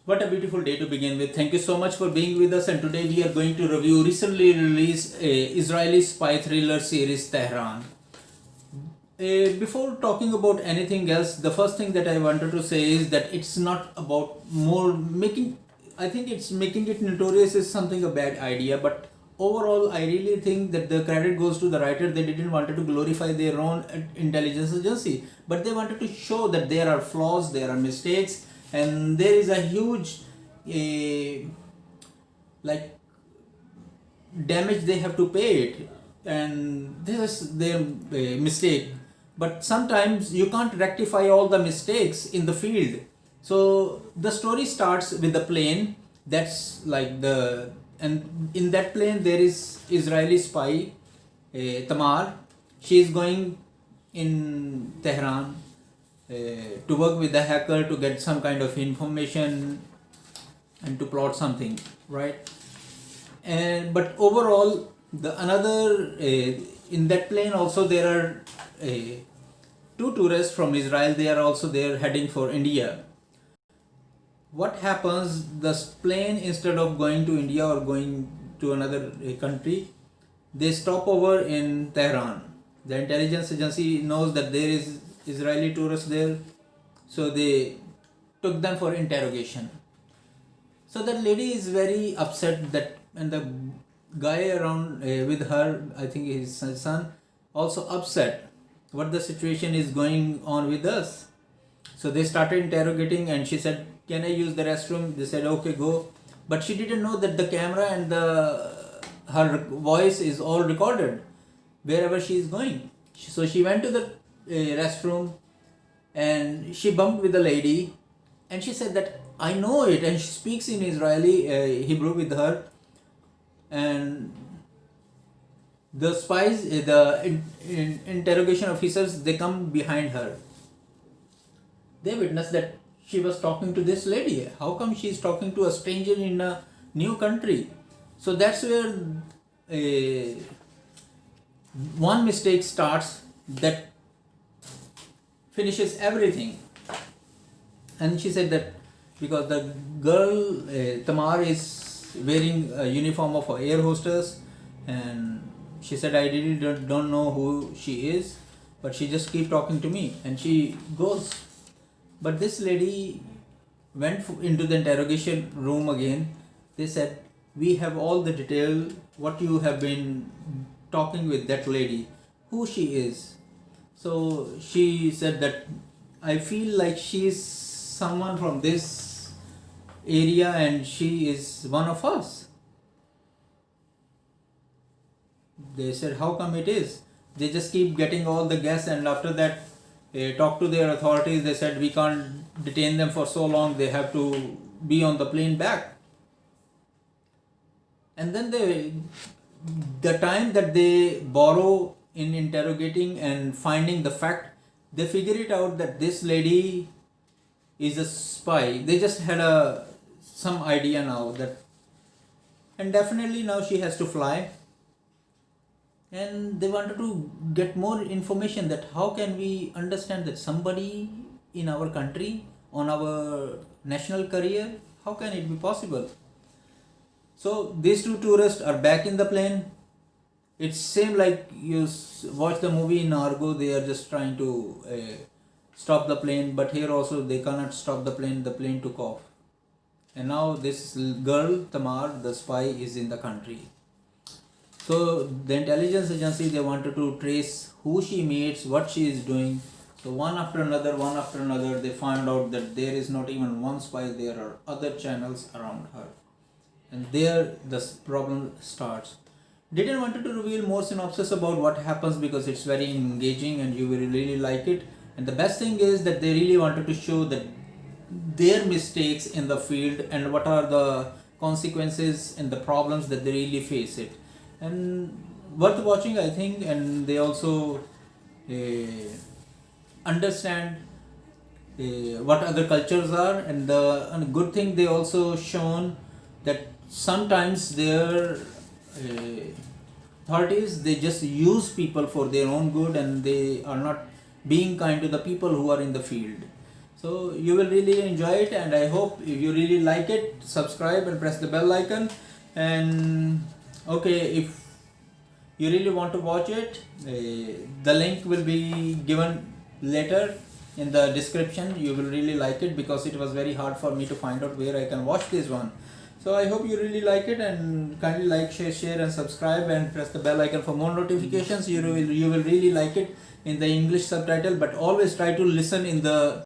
What a beautiful day to begin with. Thank you so much for being with us, and today we are going to review recently released Israeli spy thriller series Tehran. Before talking about anything else, the first thing that I wanted to say is that it's not about more making. I think it's making it notorious is something a bad idea, but overall I really think that the credit goes to the writer. They didn't want to glorify their own intelligence agency, but they wanted to show that there are flaws, there are mistakes, and there is a huge like damage they have to pay it, and this is their mistake. But sometimes you can't rectify all the mistakes in the field. So the story starts with the plane that's like the, and in that plane there is Israeli spy Tammar. She is going in Tehran to work with the hacker to get some kind of information and to plot something, right? And but overall, the another in that plane also there are two tourists from Israel. They are also there heading for India. What happens? The plane, instead of going to India or going to another country, they stop over in Tehran. The intelligence agency knows that there is Israeli tourists there, so they took them for interrogation. So that lady is very upset, that, and the guy around with her, I think his son, also upset what the situation is going on with us. So they started interrogating, and she said, "Can I use the restroom?" They said, "Okay, go." But she didn't know that the camera and her voice is all recorded wherever she is going. So she went to the restroom, and she bumped with the lady, and she said that, "I know it," and she speaks in Israeli Hebrew with her, and the spies, the interrogation officers, they come behind her. They witness that she was talking to this lady. How come she is talking to a stranger in a new country? So that's where one mistake starts that finishes everything. And she said that because the girl Tammar is wearing a uniform of an air hostess, and she said, "I really don't know who she is, but she just keep talking to me," and she goes. But this lady went into the interrogation room again. They said, "We have all the detail what you have been talking with that lady, who she is." So she said that, "I feel like she is someone from this area and she is one of us." They said, "How come it is?" They just keep getting all the guess, and after that talk to their authorities. They said, "We can't detain them for so long, they have to be on the plane back." And then the time that they borrow in interrogating and finding the fact, they figure it out that this lady is a spy. They just had some idea now that, and definitely now she has to fly, and they wanted to get more information that how can we understand that somebody in our country on our national career, how can it be possible? So these two tourists are back in the plane. It's same like you watch the movie in Argo. They are just trying to stop the plane, but here also they cannot stop the plane. The plane took off, and now this girl Tammar, the spy, is in the country. So the intelligence agency, they wanted to trace who she meets, what she is doing. So one after another, they found out that there is not even one spy, there are other channels around her. And there the problem starts. Didn't want to reveal more synopsis about what happens because it's very engaging and you will really like it. And the best thing is that they really wanted to show that their mistakes in the field and what are the consequences and the problems that they really face it. And worth watching, I think, and they also understand what other cultures are, and the good thing they also shown that sometimes their authorities, they just use people for their own good, and they are not being kind to the people who are in the field. So you will really enjoy it, and I hope if you really like it, subscribe and press the bell icon. And okay, if you really want to watch it, the link will be given later in the description. You will really like it because it was very hard for me to find out where I can watch this one. So I hope you really like it, and kindly like, share and subscribe and press the bell icon for more notifications. You will really like it in the English subtitle, but always try to listen in the